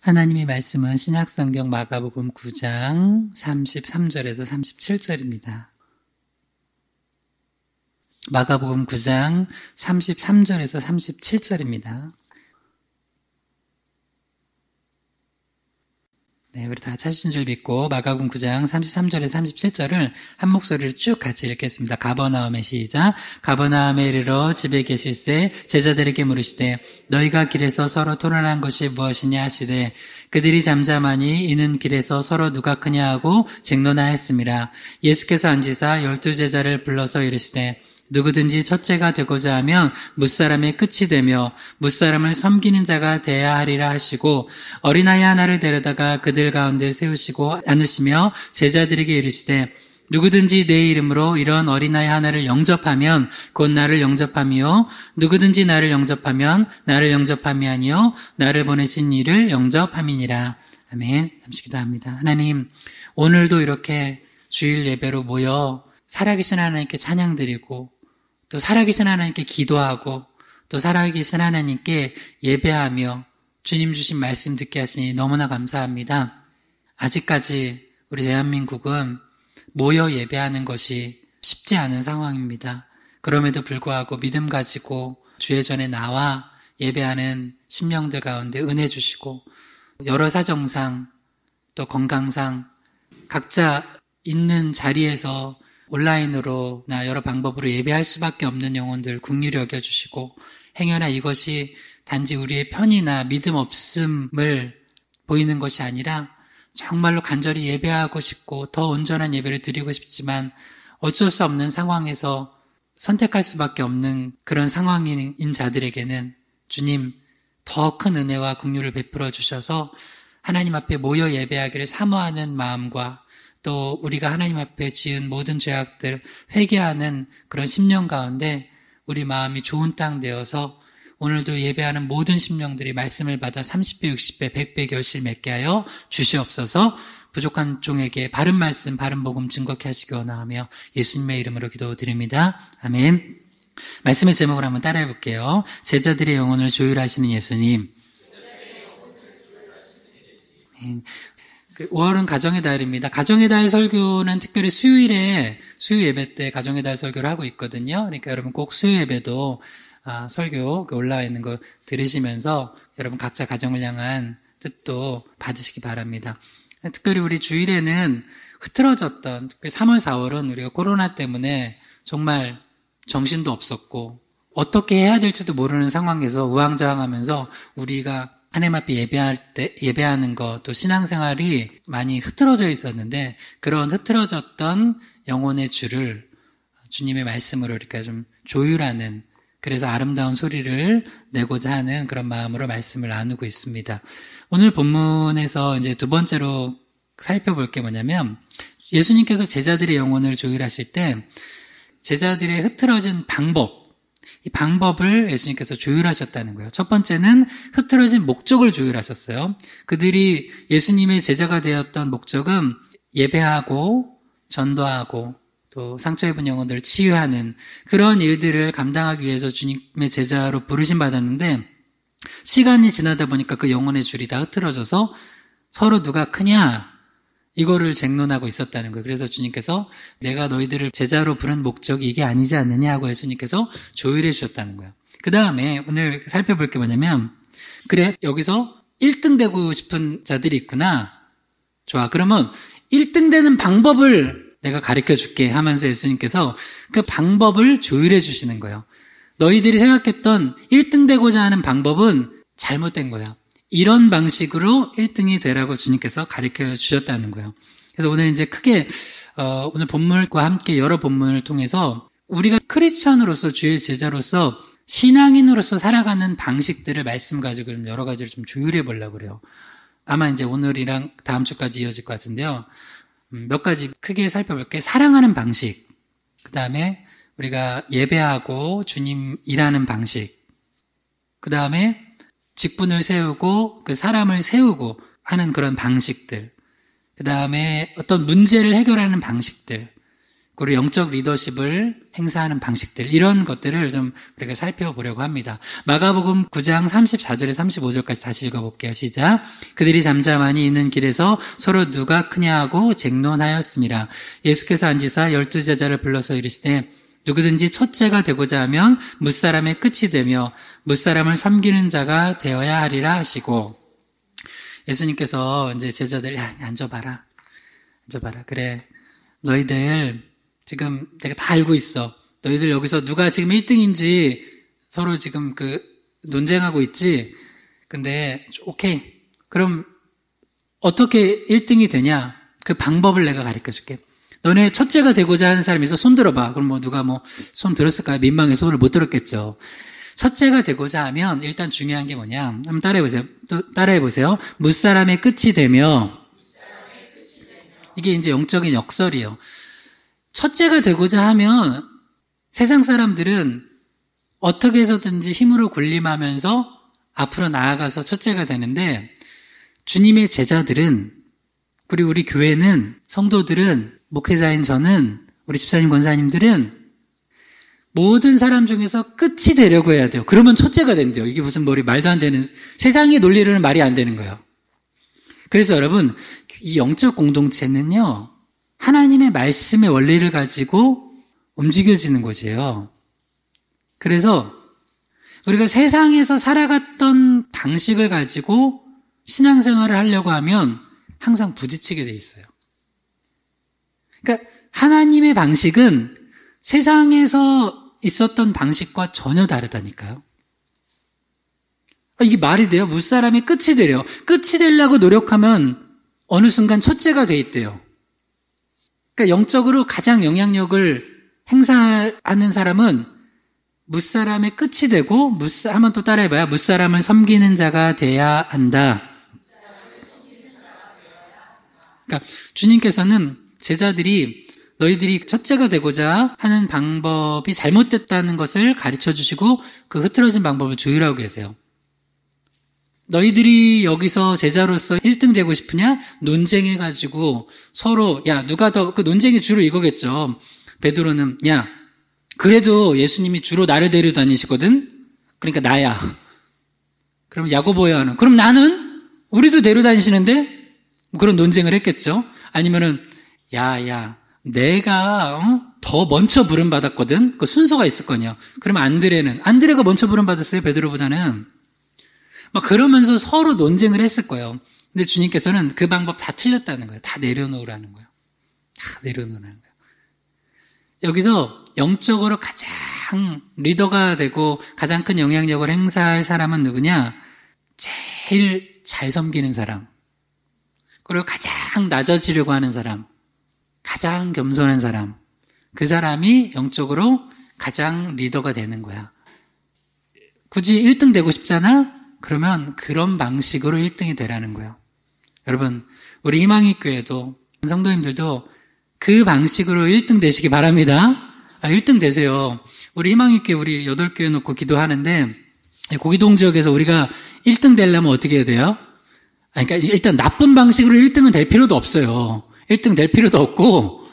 하나님의 말씀은 신약성경 마가복음 9장 33절에서 37절입니다. 마가복음 9장 33절에서 37절입니다. 네, 우리 다 찾으신 줄 믿고 마가복음 9장 33절에서 37절을 한 목소리로 쭉 같이 읽겠습니다. 가버나움에 시작. 가버나움에 이르러 집에 계실새 제자들에게 물으시되 너희가 길에서 서로 토론한 것이 무엇이냐 하시되 그들이 잠잠하니 이는 길에서 서로 누가 크냐 하고 쟁론하였음이라. 예수께서 앉으사 12 제자를 불러서 이르시되 누구든지 첫째가 되고자 하면 뭇사람의 끝이 되며 뭇사람을 섬기는 자가 되어야 하리라 하시고 어린아이 하나를 데려다가 그들 가운데 세우시고 앉으시며 제자들에게 이르시되 누구든지 내 이름으로 이런 어린아이 하나를 영접하면 곧 나를 영접함이요 누구든지 나를 영접하면 나를 영접함이 아니요 나를 보내신 이를 영접함이니라. 아멘. 잠시 기도합니다. 하나님, 오늘도 이렇게 주일 예배로 모여 살아계신 하나님께 찬양드리고 또 살아계신 하나님께 기도하고 또 살아계신 하나님께 예배하며 주님 주신 말씀 듣게 하시니 너무나 감사합니다. 아직까지 우리 대한민국은 모여 예배하는 것이 쉽지 않은 상황입니다. 그럼에도 불구하고 믿음 가지고 주의 전에 나와 예배하는 심령들 가운데 은혜 주시고 여러 사정상 또 건강상 각자 있는 자리에서 온라인으로나 여러 방법으로 예배할 수밖에 없는 영혼들 긍휼히 여겨주시고 행여나 이것이 단지 우리의 편이나 믿음 없음을 보이는 것이 아니라 정말로 간절히 예배하고 싶고 더 온전한 예배를 드리고 싶지만 어쩔 수 없는 상황에서 선택할 수밖에 없는 그런 상황인 자들에게는 주님 더 큰 은혜와 긍휼을 베풀어 주셔서 하나님 앞에 모여 예배하기를 사모하는 마음과 또 우리가 하나님 앞에 지은 모든 죄악들 회개하는 그런 심령 가운데 우리 마음이 좋은 땅 되어서 오늘도 예배하는 모든 심령들이 말씀을 받아 30배, 60배, 100배 결실 맺게 하여 주시옵소서. 부족한 종에게 바른 말씀, 바른 복음 증거케 하시기 원하며 예수님의 이름으로 기도드립니다. 아멘. 말씀의 제목을 한번 따라해 볼게요. 제자들의 영혼을 조율하시는 예수님. 5월은 가정의 달입니다. 가정의 달 설교는 특별히 수요일에 수요 예배 때 가정의 달 설교를 하고 있거든요. 그러니까 여러분 꼭 수요 예배도 설교 올라와 있는 거 들으시면서 여러분 각자 가정을 향한 뜻도 받으시기 바랍니다. 특별히 우리 주일에는 흐트러졌던 3월, 4월은 우리가 코로나 때문에 정말 정신도 없었고 어떻게 해야 될지도 모르는 상황에서 우왕좌왕하면서 우리가 하나님 앞에 예배하는 것, 또 신앙생활이 많이 흐트러져 있었는데 그런 흐트러졌던 영혼의 줄을 주님의 말씀으로 이렇게 좀 조율하는, 그래서 아름다운 소리를 내고자 하는 그런 마음으로 말씀을 나누고 있습니다. 오늘 본문에서 이제 두 번째로 살펴볼 게 뭐냐면 예수님께서 제자들의 영혼을 조율하실 때 제자들의 흐트러진 방법, 이 방법을 예수님께서 조율하셨다는 거예요. 첫 번째는 흐트러진 목적을 조율하셨어요. 그들이 예수님의 제자가 되었던 목적은 예배하고 전도하고 또 상처 입은 영혼들을 치유하는 그런 일들을 감당하기 위해서 주님의 제자로 부르심 받았는데 시간이 지나다 보니까 그 영혼의 줄이 다 흐트러져서 서로 누가 크냐 이거를 쟁론하고 있었다는 거예요. 그래서 주님께서 내가 너희들을 제자로 부른 목적이 이게 아니지 않느냐 하고 예수님께서 조율해 주셨다는 거예요. 그 다음에 오늘 살펴볼 게 뭐냐면 그래 여기서 1등 되고 싶은 자들이 있구나. 좋아, 그러면 1등 되는 방법을 내가 가르쳐 줄게 하면서 예수님께서 그 방법을 조율해 주시는 거예요. 너희들이 생각했던 1등 되고자 하는 방법은 잘못된 거야. 이런 방식으로 1등이 되라고 주님께서 가르쳐 주셨다는 거예요. 그래서 오늘 이제 크게 오늘 본문과 함께 여러 본문을 통해서 우리가 크리스천으로서 주의 제자로서 신앙인으로서 살아가는 방식들을 말씀 가지고 여러 가지를 좀 조율해 보려고 그래요. 아마 이제 오늘이랑 다음 주까지 이어질 것 같은데요. 몇 가지 크게 살펴볼게요. 사랑하는 방식, 그 다음에 우리가 예배하고 주님 일하는 방식, 그 다음에 직분을 세우고 그 사람을 세우고 하는 그런 방식들, 그 다음에 어떤 문제를 해결하는 방식들, 그리고 영적 리더십을 행사하는 방식들, 이런 것들을 좀 우리가 살펴보려고 합니다. 마가복음 9장 34절에 35절까지 다시 읽어볼게요. 시작. 그들이 잠잠하니 있는 길에서 서로 누가 크냐 하고 쟁론하였습니다. 예수께서 앉으사 12제자를 불러서 이르시되 누구든지 첫째가 되고자 하면 무사람의 끝이 되며 무사람을 섬기는 자가 되어야 하리라 하시고, 예수님께서 이제 제자들, 야, 앉아봐라. 그래. 너희들 지금 내가 다 알고 있어. 너희들 여기서 누가 지금 1등인지 서로 지금 논쟁하고 있지? 근데, 오케이. 그럼 어떻게 1등이 되냐? 그 방법을 내가 가르쳐 줄게. 너네 첫째가 되고자 하는 사람이 있어. 손 들어봐. 그럼 누가 손 들었을까요? 민망해서 손을 못 들었겠죠. 첫째가 되고자 하면 일단 중요한 게 뭐냐? 한번 따라해보세요. 무사람의 끝이 되며, 이게 이제 영적인 역설이에요. 첫째가 되고자 하면 세상 사람들은 어떻게 해서든지 힘으로 군림하면서 앞으로 나아가서 첫째가 되는데, 주님의 제자들은, 그리고 우리 교회는, 성도들은, 목회자인 저는, 우리 집사님 권사님들은 모든 사람 중에서 끝이 되려고 해야 돼요. 그러면 첫째가 된대요. 이게 무슨 말도 안 되는, 세상의 논리로는 말이 안 되는 거예요. 그래서 여러분, 이 영적 공동체는요, 하나님의 말씀의 원리를 가지고 움직여지는 곳이에요. 그래서 우리가 세상에서 살아갔던 방식을 가지고 신앙생활을 하려고 하면 항상 부딪히게 돼 있어요. 그러니까 하나님의 방식은 세상에서 있었던 방식과 전혀 다르다니까요. 이게 말이 돼요? 무사람이 끝이 되려. 끝이 되려고 노력하면 어느 순간 첫째가 돼 있대요. 그러니까 영적으로 가장 영향력을 행사하는 사람은 무사람의 끝이 되고, 한번 또 따라해봐요. 무사람을 섬기는 자가 돼야 한다. 그러니까 주님께서는 제자들이 너희들이 첫째가 되고자 하는 방법이 잘못됐다는 것을 가르쳐 주시고 그 흐트러진 방법을 조율하고 계세요. 너희들이 여기서 제자로서 1등 되고 싶으냐? 논쟁해가지고 서로, 야, 누가 더, 그 논쟁이 주로 이거겠죠. 베드로는, 야, 그래도 예수님이 주로 나를 데려다니시거든? 그러니까 나야. 그럼 야고보야는, 그럼 나는? 우리도 데려다니시는데? 그런 논쟁을 했겠죠. 아니면은, 야, 내가 더 먼저 부름받았거든? 그 순서가 있을 거냐. 그러면 안드레가 먼저 부름받았어요, 베드로보다는. 막 그러면서 서로 논쟁을 했을 거예요. 근데 주님께서는 그 방법 다 틀렸다는 거예요. 다 내려놓으라는 거예요. 다 내려놓으라는 거예요. 여기서 영적으로 가장 리더가 되고 가장 큰 영향력을 행사할 사람은 누구냐? 제일 잘 섬기는 사람. 그리고 가장 낮아지려고 하는 사람. 가장 겸손한 사람. 그 사람이 영적으로 가장 리더가 되는 거야. 굳이 1등 되고 싶잖아? 그러면 그런 방식으로 1등이 되라는 거예요. 여러분, 우리 희망의 교회도 성도님들도 그 방식으로 1등 되시기 바랍니다. 1등 되세요. 우리 희망의 교회 우리 8교회 놓고 기도하는데 고기동 지역에서 우리가 1등 되려면 어떻게 해야 돼요? 그러니까 일단 나쁜 방식으로 1등은 될 필요도 없어요. 1등 될 필요도 없고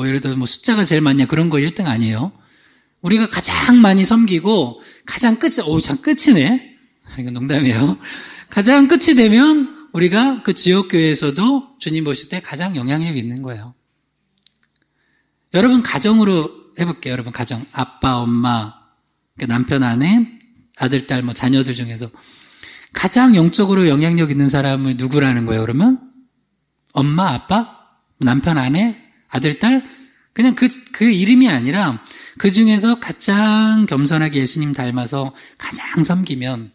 예를 들어서 숫자가 제일 많냐 그런 거 1등 아니에요. 우리가 가장 많이 섬기고 가장 참 끝이네. 이건 농담이에요. 가장 끝이 되면 우리가 그 지역교회에서도 주님 보실 때 가장 영향력이 있는 거예요. 여러분 가정으로 해볼게요. 여러분 가정. 아빠, 엄마, 남편, 아내, 아들, 딸, 자녀들 중에서 가장 영적으로 영향력 있는 사람은 누구라는 거예요, 그러면? 엄마, 아빠, 남편, 아내, 아들, 딸? 그냥 그 이름이 아니라 그 중에서 가장 겸손하게 예수님 닮아서 가장 섬기면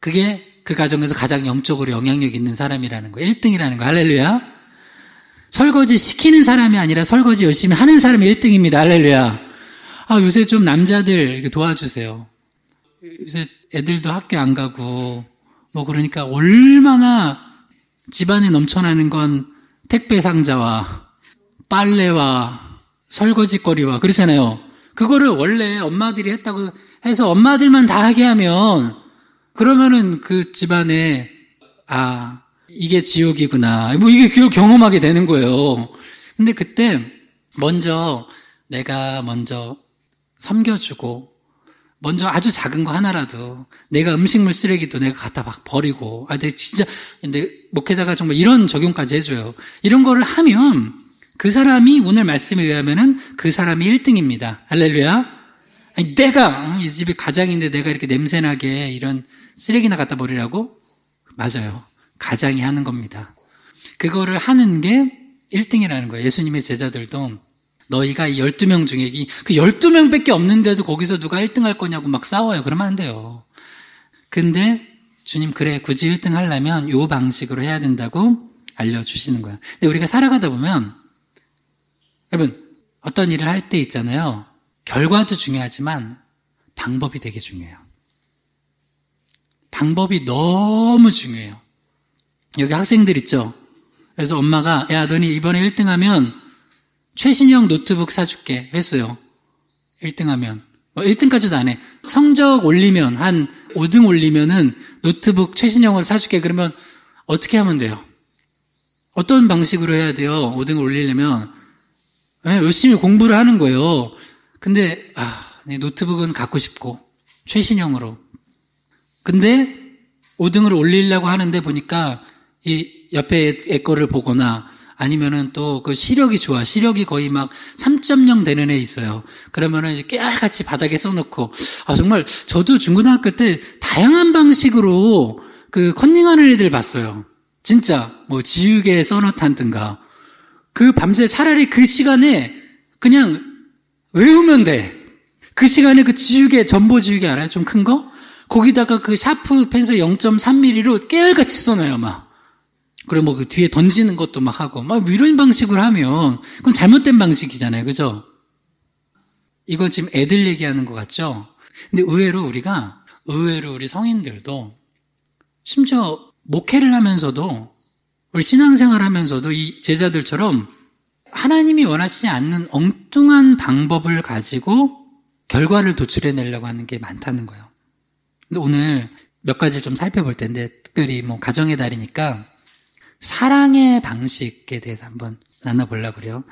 그게 그 가정에서 가장 영적으로 영향력 있는 사람이라는 거예요. 1등이라는 거. 할렐루야. 설거지 시키는 사람이 아니라 설거지 열심히 하는 사람이 1등입니다. 할렐루야. 요새 좀 남자들 이렇게 도와주세요. 요새 애들도 학교 안 가고 그러니까 얼마나 집안에 넘쳐나는 건 택배 상자와 빨래와 설거지거리와 그렇잖아요. 그거를 원래 엄마들이 했다고 해서 엄마들만 다 하게 하면 그러면은 그 집안에 이게 지옥이구나. 이게 그걸 경험하게 되는 거예요. 근데 그때 내가 먼저 섬겨주고, 먼저 아주 작은 거 하나라도, 내가 음식물 쓰레기도 내가 갖다 막 버리고, 근데 목회자가 정말 이런 적용까지 해줘요. 이런 거를 하면, 그 사람이 오늘 말씀에 의하면은 그 사람이 1등입니다. 할렐루야. 아니, 이 집이 가장인데 내가 이렇게 냄새나게 이런 쓰레기나 갖다 버리라고? 맞아요. 가장이 하는 겁니다. 그거를 하는 게 1등이라는 거예요. 예수님의 제자들도 너희가 이 12명 중에 그 12명밖에 없는데도 거기서 누가 1등 할 거냐고 막 싸워요. 그러면 안 돼요. 근데 주님 그래 굳이 1등 하려면 이 방식으로 해야 된다고 알려주시는 거예요. 근데 우리가 살아가다 보면 여러분 어떤 일을 할 때 있잖아요. 결과도 중요하지만 방법이 되게 중요해요. 방법이 너무 중요해요. 여기 학생들 있죠? 그래서 엄마가 야 너네 이번에 1등 하면 최신형 노트북 사줄게 했어요. 1등 하면 1등까지도 안 해. 성적 올리면 한 5등 올리면은 노트북 최신형을 사줄게. 그러면 어떻게 하면 돼요? 어떤 방식으로 해야 돼요? 5등을 올리려면 열심히 공부를 하는 거예요. 근데 내 노트북은 갖고 싶고 최신형으로. 근데 5등을 올리려고 하는데 보니까 이 옆에 애 거를 보거나 아니면은 또 그 시력이 좋아. 시력이 거의 막 3.0 되는 애 있어요. 그러면은 이제 깨알같이 바닥에 써놓고. 정말 저도 중고등학교 때 다양한 방식으로 그 컨닝하는 애들 봤어요. 진짜 뭐 지우개 써놓다든가. 그 밤새 차라리 그 시간에 그냥 외우면 돼. 그 시간에 그 지우개, 전보 지우개 알아요? 좀 큰 거? 거기다가 그 샤프 펜슬 0.3mm로 깨알같이 써놔요, 막. 그리고 뭐 그 뒤에 던지는 것도 막 하고, 막 이런 방식으로 하면, 그건 잘못된 방식이잖아요. 그죠? 이거 지금 애들 얘기하는 것 같죠? 근데 의외로 우리 성인들도, 심지어 목회를 하면서도, 우리 신앙생활 하면서도 이 제자들처럼 하나님이 원하시지 않는 엉뚱한 방법을 가지고 결과를 도출해내려고 하는 게 많다는 거예요. 근데 오늘 몇 가지를 좀 살펴볼 텐데, 특별히 뭐 가정의 달이니까 사랑의 방식에 대해서 한번 나눠보려고 그래요.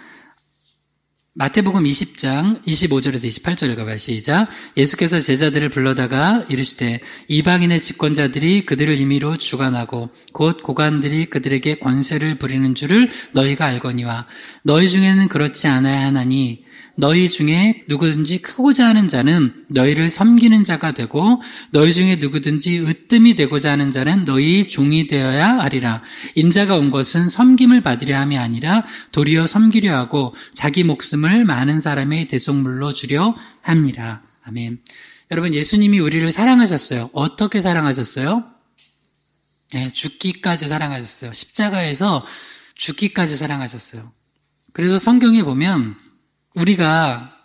마태복음 20장 25절에서 28절 읽어봐요. 시작. 예수께서 제자들을 불러다가 이르시되 이방인의 집권자들이 그들을 임의로 주관하고 곧 고관들이 그들에게 권세를 부리는 줄을 너희가 알거니와 너희 중에는 그렇지 않아야 하나니 너희 중에 누구든지 크고자 하는 자는 너희를 섬기는 자가 되고 너희 중에 누구든지 으뜸이 되고자 하는 자는 너희 종이 되어야 하리라. 인자가 온 것은 섬김을 받으려 함이 아니라 도리어 섬기려 하고 자기 목숨을 많은 사람의 대속물로 주려 함이라. 아멘. 여러분 예수님이 우리를 사랑하셨어요. 어떻게 사랑하셨어요? 네, 죽기까지 사랑하셨어요. 십자가에서 죽기까지 사랑하셨어요. 그래서 성경에 보면 우리가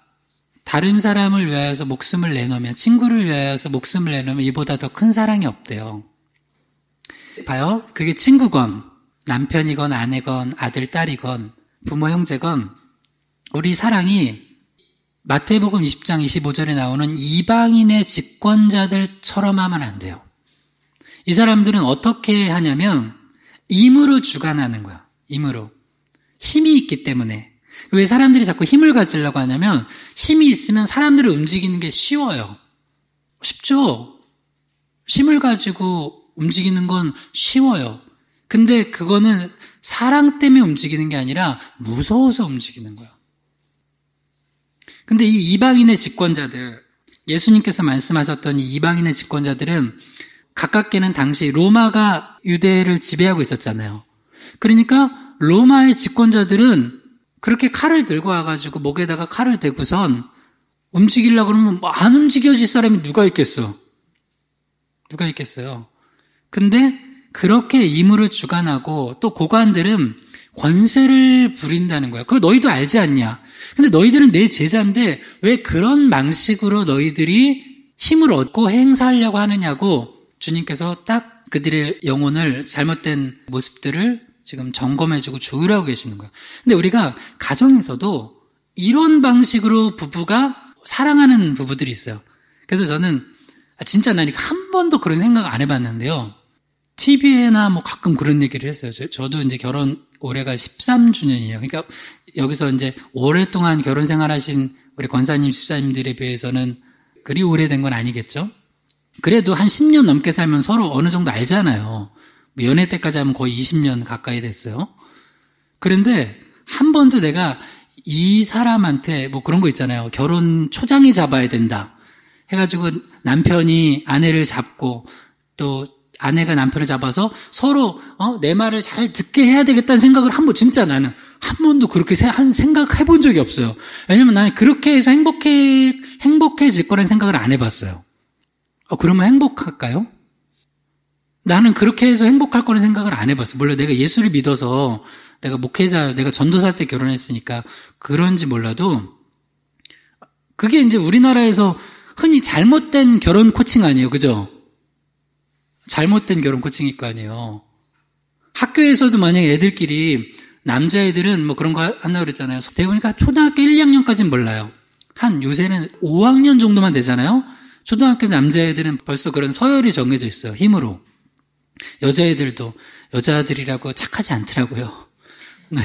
다른 사람을 위하여서 목숨을 내놓으면, 친구를 위하여서 목숨을 내놓으면 이보다 더 큰 사랑이 없대요. 봐요. 그게 친구건, 남편이건, 아내건, 아들, 딸이건, 부모, 형제건, 우리 사랑이 마태복음 20장 25절에 나오는 이방인의 집권자들처럼 하면 안 돼요. 이 사람들은 어떻게 하냐면, 임으로 주관하는 거야. 임으로. 힘이 있기 때문에. 왜 사람들이 자꾸 힘을 가지려고 하냐면 힘이 있으면 사람들을 움직이는 게 쉬워요. 쉽죠? 힘을 가지고 움직이는 건 쉬워요. 근데 그거는 사랑 때문에 움직이는 게 아니라 무서워서 움직이는 거예요. 근데 이 이방인의 집권자들, 예수님께서 말씀하셨던 이 이방인의 집권자들은 가깝게는 당시 로마가 유대를 지배하고 있었잖아요. 그러니까 로마의 집권자들은 그렇게 칼을 들고 와가지고 목에다가 칼을 대고선 움직이려고 그러면 안 움직여질 사람이 누가 있겠어? 누가 있겠어요? 근데 그렇게 임으로 주관하고 또 고관들은 권세를 부린다는 거야. 그거 너희도 알지 않냐? 근데 너희들은 내 제자인데 왜 그런 방식으로 너희들이 힘을 얻고 행사하려고 하느냐고 주님께서 딱 그들의 영혼을 잘못된 모습들을 지금 점검해주고 조율하고 계시는 거예요. 근데 우리가 가정에서도 이런 방식으로 부부가 사랑하는 부부들이 있어요. 그래서 저는 진짜 난 한 번도 그런 생각 안 해봤는데요. TV에나 뭐 가끔 그런 얘기를 했어요. 저도 이제 결혼 올해가 13주년이에요. 그러니까 여기서 이제 오랫동안 결혼 생활하신 우리 권사님, 집사님들에 비해서는 그리 오래된 건 아니겠죠? 그래도 한 10년 넘게 살면 서로 어느 정도 알잖아요. 연애 때까지 하면 거의 20년 가까이 됐어요. 그런데 한 번도 내가 이 사람한테 뭐 그런 거 있잖아요. 결혼 초장에 잡아야 된다 해가지고 남편이 아내를 잡고 또 아내가 남편을 잡아서 서로 내 말을 잘 듣게 해야 되겠다는 생각을 진짜 나는 한 번도 그렇게 생각해 본 적이 없어요. 왜냐면 나는 그렇게 해서 행복해질 거라는 생각을 안 해봤어요. 그러면 행복할까요? 나는 그렇게 해서 행복할 거라는 생각을 안 해봤어요. 물론 내가 예수를 믿어서 내가 목회자, 내가 전도사 때 결혼했으니까 그런지 몰라도 그게 이제 우리나라에서 흔히 잘못된 결혼 코칭 아니에요. 그죠? 잘못된 결혼 코칭일 거 아니에요. 학교에서도 만약에 애들끼리 남자애들은 뭐 그런 거 한다고 그랬잖아요. 대부분 초등학교 1, 2학년까지는 몰라요. 요새는 5학년 정도만 되잖아요. 초등학교 남자애들은 벌써 그런 서열이 정해져 있어요. 힘으로. 여자애들도 여자들이라고 착하지 않더라고요. 네.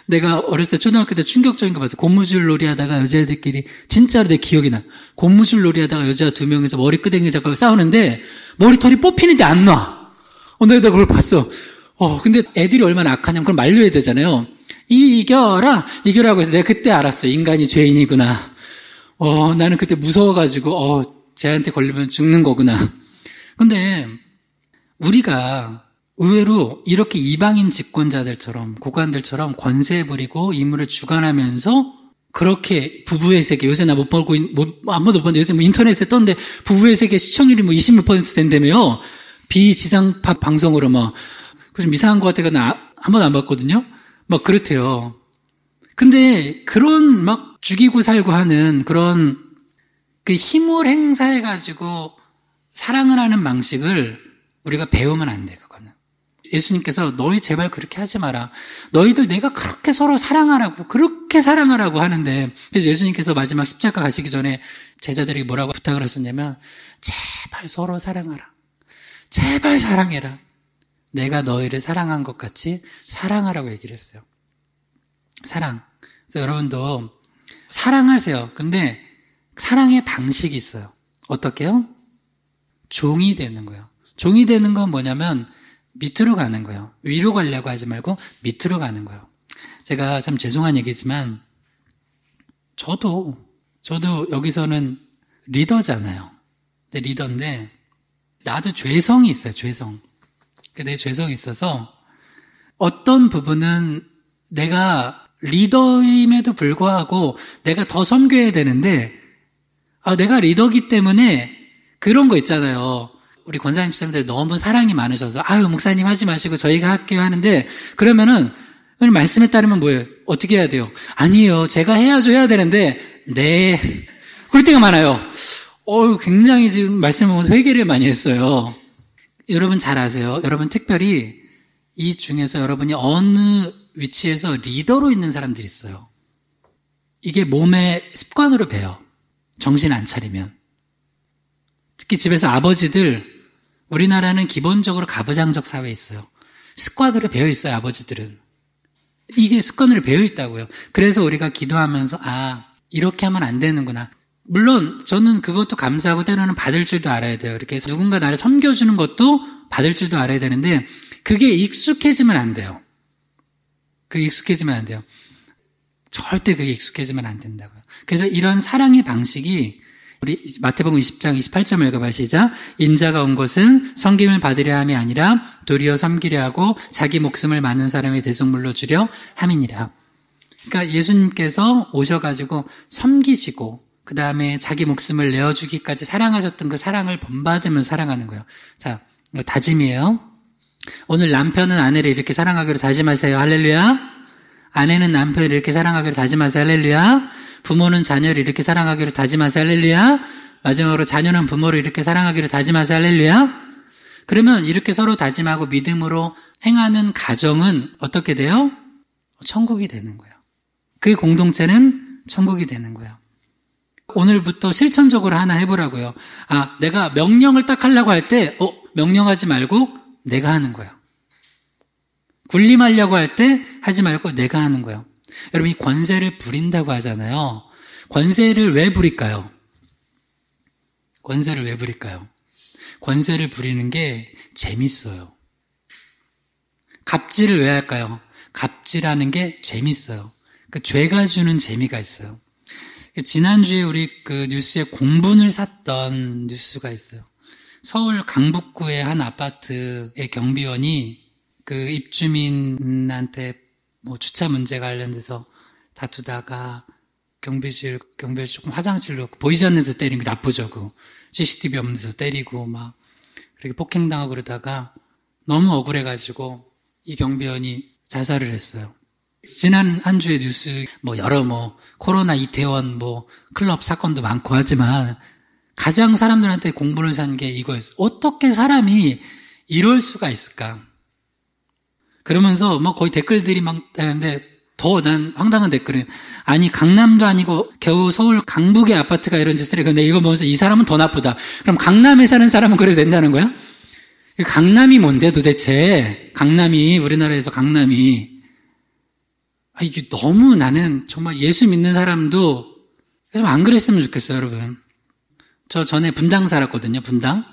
내가 어렸을 때 초등학교 때 충격적인 거 봤어요. 고무줄 놀이 하다가 여자애들끼리 진짜로 내 기억이 나. 고무줄 놀이 하다가 여자 2명이서 머리끄댕이 잡고 싸우는데 머리털이 뽑히는데 안 놔. 내가 그걸 봤어. 근데 애들이 얼마나 악하냐면 그걸 말려야 되잖아요. 이겨라고 해서 내가 그때 알았어. 인간이 죄인이구나. 나는 그때 무서워가지고 쟤한테 걸리면 죽는 거구나. 근데 우리가 의외로 이렇게 이방인 집권자들처럼 고관들처럼 권세 부리고 임무를 주관하면서 그렇게 부부의 세계, 요새 나 못 보고 아무도 못 봤는데 요새 뭐 인터넷에 떴는데 부부의 세계 시청률이 20몇% 된다며요. 비지상파 방송으로 좀 이상한 것 같아서 나 한 번도 안 봤거든요. 그렇대요. 근데 그런 죽이고 살고 하는 그런 그 힘을 행사해가지고 사랑을 하는 방식을 우리가 배우면 안 돼, 그거는. 예수님께서 너희 제발 그렇게 하지 마라. 너희들 내가 그렇게 서로 그렇게 사랑하라고 하는데, 그래서 예수님께서 마지막 십자가 가시기 전에 제자들에게 뭐라고 부탁을 하셨냐면, 제발 서로 사랑하라. 제발 사랑해라. 내가 너희를 사랑한 것 같이 사랑하라고 얘기를 했어요. 사랑. 그래서 여러분도 사랑하세요. 근데 사랑의 방식이 있어요. 어떻게요? 종이 되는 거예요. 종이 되는 건 뭐냐면 밑으로 가는 거예요. 위로 가려고 하지 말고 밑으로 가는 거예요. 제가 참 죄송한 얘기지만 저도 여기서는 리더잖아요. 근데 리더인데 나도 죄성이 있어요. 죄성. 내 죄성이 있어서 어떤 부분은 내가 리더임에도 불구하고 내가 더 섬겨야 되는데 내가 리더기 때문에 그런 거 있잖아요. 우리 권사님 집사님들 너무 사랑이 많으셔서 목사님 하지 마시고 저희가 할게요 하는데 그러면은 말씀에 따르면 뭐예요? 어떻게 해야 돼요? 아니에요. 제가 해야 되는데 네. 그럴 때가 많아요. 굉장히 지금 말씀 보면서 회개를 많이 했어요. 여러분 잘 아세요. 여러분 특별히 이 중에서 여러분이 어느 위치에서 리더로 있는 사람들이 있어요. 이게 몸의 습관으로 배요. 정신 안 차리면. 특히 집에서 아버지들, 우리나라는 기본적으로 가부장적 사회에 있어요. 습관으로 배어 있어요, 아버지들은. 이게 습관으로 배어 있다고요. 그래서 우리가 기도하면서 이렇게 하면 안 되는구나. 물론 저는 그것도 감사하고 때로는 받을 줄도 알아야 돼요. 이렇게 해서 누군가 나를 섬겨주는 것도 받을 줄도 알아야 되는데 그게 익숙해지면 안 돼요. 그게 익숙해지면 안 돼요. 절대 그게 익숙해지면 안 된다고요. 그래서 이런 사랑의 방식이 우리 마태복음 20장 28절 읽어봐. 시작. 인자가 온 것은 섬김을 받으려 함이 아니라 도리어 섬기려 하고 자기 목숨을 많은 사람의 대속물로 주려 함이니라. 그러니까 예수님께서 오셔가지고 섬기시고 그 다음에 자기 목숨을 내어주기까지 사랑하셨던 그 사랑을 본받으면서 사랑하는 거예요. 자, 다짐이에요. 오늘 남편은 아내를 이렇게 사랑하기로 다짐하세요. 할렐루야. 아내는 남편을 이렇게 사랑하기로 다짐하세요. 할렐루야. 부모는 자녀를 이렇게 사랑하기로 다짐하세요. 할렐루야. 마지막으로 자녀는 부모를 이렇게 사랑하기로 다짐하세요. 할렐루야. 그러면 이렇게 서로 다짐하고 믿음으로 행하는 가정은 어떻게 돼요? 천국이 되는 거예요. 그 공동체는 천국이 되는 거예요. 오늘부터 실천적으로 하나 해보라고요. 내가 명령을 딱 하려고 할 때 명령하지 말고 내가 하는 거예요. 군림하려고 할 때 하지 말고 내가 하는 거예요. 여러분, 이 권세를 부린다고 하잖아요. 권세를 왜 부릴까요? 권세를 왜 부릴까요? 권세를 부리는 게 재밌어요. 갑질을 왜 할까요? 갑질하는 게 재밌어요. 그 죄가 주는 재미가 있어요. 지난주에 우리 그 뉴스에 공분을 샀던 뉴스가 있어요. 서울 강북구의 한 아파트의 경비원이 그 입주민한테 뭐 주차 문제 관련돼서 다투다가 경비실 조금 화장실로 보이지 않는 데서 때린 게 나쁘죠. 그 CCTV 없는 데서 때리고 막 그렇게 폭행당하고 그러다가 너무 억울해가지고 이 경비원이 자살을 했어요. 지난 한 주의 뉴스 여러 코로나 이태원 클럽 사건도 많고 하지만 가장 사람들한테 공분을 사는 게 이거였어요. 어떻게 사람이 이럴 수가 있을까? 그러면서 거의 댓글들이 막 되는데 더 난 황당한 댓글은 아니 강남도 아니고 겨우 서울 강북의 아파트가 이런 짓을 해. 근데 이거 보면서 이 사람은 더 나쁘다. 그럼 강남에 사는 사람은 그래도 된다는 거야? 강남이 뭔데 도대체? 강남이 우리나라에서 강남이 이게 너무 나는 정말 예수 믿는 사람도 좀 안 그랬으면 좋겠어요, 여러분. 저 전에 분당 살았거든요, 분당.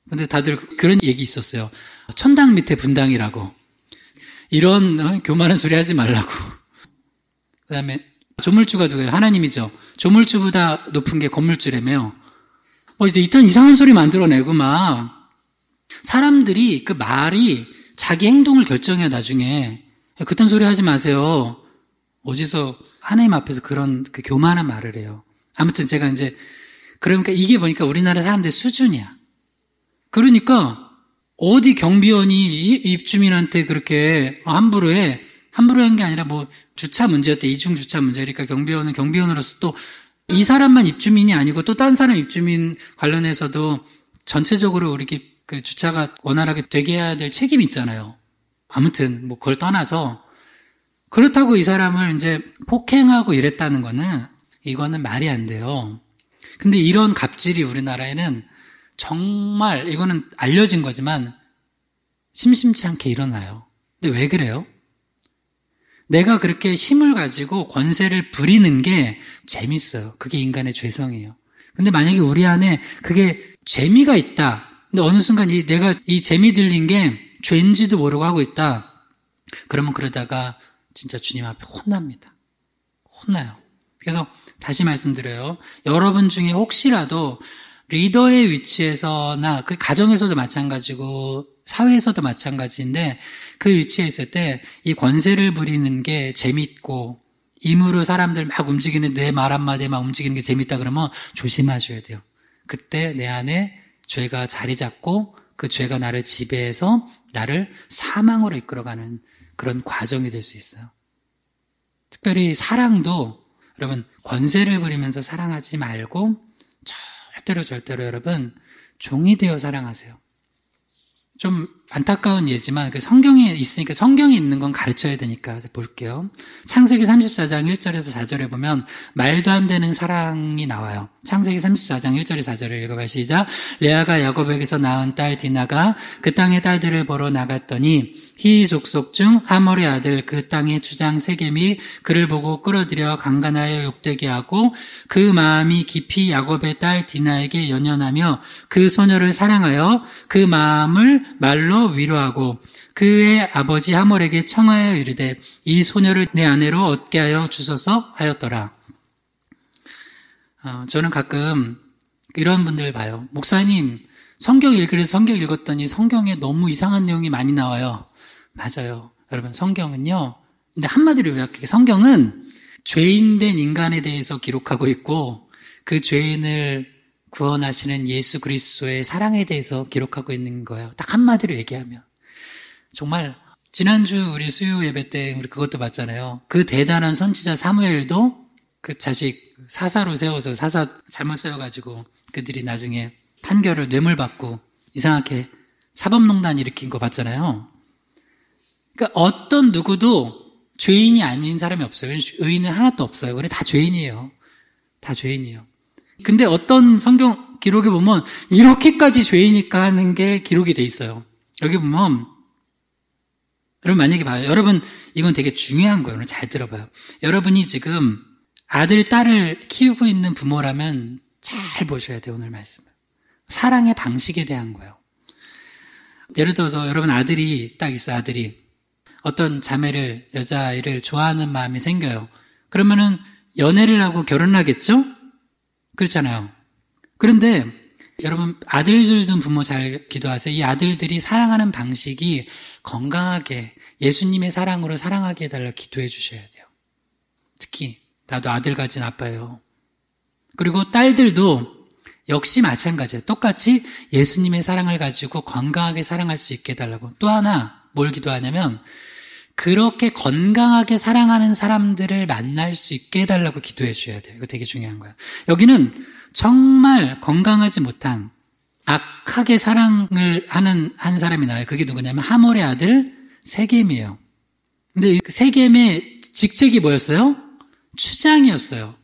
근데 다들 그런 얘기 있었어요. 천당 밑에 분당이라고. 이런 교만한 소리 하지 말라고. 그 다음에 조물주가 누구예요? 하나님이죠. 조물주보다 높은 게 건물주라며요. 일단 이상한 소리 만들어내고 막 사람들이 그 말이 자기 행동을 결정해요, 나중에. 그딴 소리 하지 마세요. 어디서 하나님 앞에서 그런 그 교만한 말을 해요. 아무튼 제가 그러니까 이게 보니까 우리나라 사람들의 수준이야. 그러니까 어디 경비원이 입주민한테 그렇게 함부로 한 게 아니라 주차 문제였대. 이중 주차 문제. 그러니까 경비원은 경비원으로서 또 이 사람만 입주민이 아니고 또 다른 사람 입주민 관련해서도 전체적으로 우리 그 주차가 원활하게 되게 해야 될 책임이 있잖아요. 아무튼 그걸 떠나서 그렇다고 이 사람을 폭행하고 이랬다는 거는 이거는 말이 안 돼요. 근데 이런 갑질이 우리나라에는 정말 이거는 알려진 거지만 심심치 않게 일어나요. 근데 왜 그래요? 내가 그렇게 힘을 가지고 권세를 부리는 게 재밌어요. 그게 인간의 죄성이에요. 근데 만약에 우리 안에 그게 재미가 있다. 근데 어느 순간 내가 이 재미 들린 게 죄인지도 모르고 하고 있다. 그러면 그러다가 진짜 주님 앞에 혼납니다. 혼나요. 그래서 다시 말씀드려요. 여러분 중에 혹시라도 리더의 위치에서나 그 가정에서도 마찬가지고 사회에서도 마찬가지인데 그 위치에 있을 때 이 권세를 부리는 게 재밌고 임으로 사람들 막 움직이는 내 말 한마디에 막 움직이는 게 재밌다 그러면 조심하셔야 돼요. 그때 내 안에 죄가 자리 잡고 그 죄가 나를 지배해서 나를 사망으로 이끌어가는 그런 과정이 될 수 있어요. 특별히 사랑도 여러분 권세를 부리면서 사랑하지 말고 절대로 여러분 종이 되어 사랑하세요. 좀 안타까운 예지만 그 성경에 있으니까 성경에 있는 건 가르쳐야 되니까 볼게요. 창세기 34장 1절에서 4절에 보면 말도 안 되는 사랑이 나와요. 창세기 34장 1절에 4절을 읽어봐요. 시작. 레아가 야곱에게서 낳은 딸 디나가 그 땅의 딸들을 보러 나갔더니 히 족속 중 하몰의 아들 그 땅의 주장 세겜이 그를 보고 끌어들여 강간하여 욕되게 하고 그 마음이 깊이 야곱의 딸 디나에게 연연하며 그 소녀를 사랑하여 그 마음을 말로 위로하고 그의 아버지 하몰에게 청하여 이르되 이 소녀를 내 아내로 얻게 하여 주소서 하였더라. 저는 가끔 이런 분들 봐요. 목사님 성경 읽었더니 성경에 너무 이상한 내용이 많이 나와요. 맞아요. 여러분 성경은요. 근데 한마디로 요약해. 성경은 죄인된 인간에 대해서 기록하고 있고 그 죄인을 구원하시는 예수 그리스도의 사랑에 대해서 기록하고 있는 거예요. 딱 한마디로 얘기하면. 정말 지난주 우리 수요 예배 때 우리 그것도 봤잖아요. 그 대단한 선지자 사무엘도 그 자식 사사로 세워서 사사 잘못 세워가지고 그들이 나중에 판결을 뇌물받고 이상하게 사법농단 일으킨 거 봤잖아요. 그러니까 어떤 누구도 죄인이 아닌 사람이 없어요. 의인은 하나도 없어요. 그래 다 죄인이에요. 다 죄인이에요. 근데 어떤 성경 기록에 보면 이렇게까지 죄이니까 하는 게 기록이 돼 있어요. 여기 보면 여러분 만약에 봐요. 여러분 이건 되게 중요한 거예요. 오늘 잘 들어봐요. 여러분이 지금 아들, 딸을 키우고 있는 부모라면 잘 보셔야 돼요. 오늘 말씀을. 사랑의 방식에 대한 거예요. 예를 들어서 여러분 아들이 딱 있어요. 아들이 어떤 자매를, 여자아이를 좋아하는 마음이 생겨요. 그러면은 연애를 하고 결혼하겠죠? 그렇잖아요. 그런데 여러분 아들들 둔 부모 잘 기도하세요. 이 아들들이 사랑하는 방식이 건강하게 예수님의 사랑으로 사랑하게 해달라고 기도해 주셔야 돼요. 특히 나도 아들 가진 아빠예요. 그리고 딸들도 역시 마찬가지예요. 똑같이 예수님의 사랑을 가지고 건강하게 사랑할 수 있게 해달라고. 또 하나 뭘 기도하냐면 그렇게 건강하게 사랑하는 사람들을 만날 수 있게 해달라고 기도해 주셔야 돼요. 이거 되게 중요한 거예요. 여기는 정말 건강하지 못한 악하게 사랑을 하는 한 사람이 나와요. 그게 누구냐면 하몰의 아들 세겜이에요. 근데 세겜의 직책이 뭐였어요? 추장이었어요.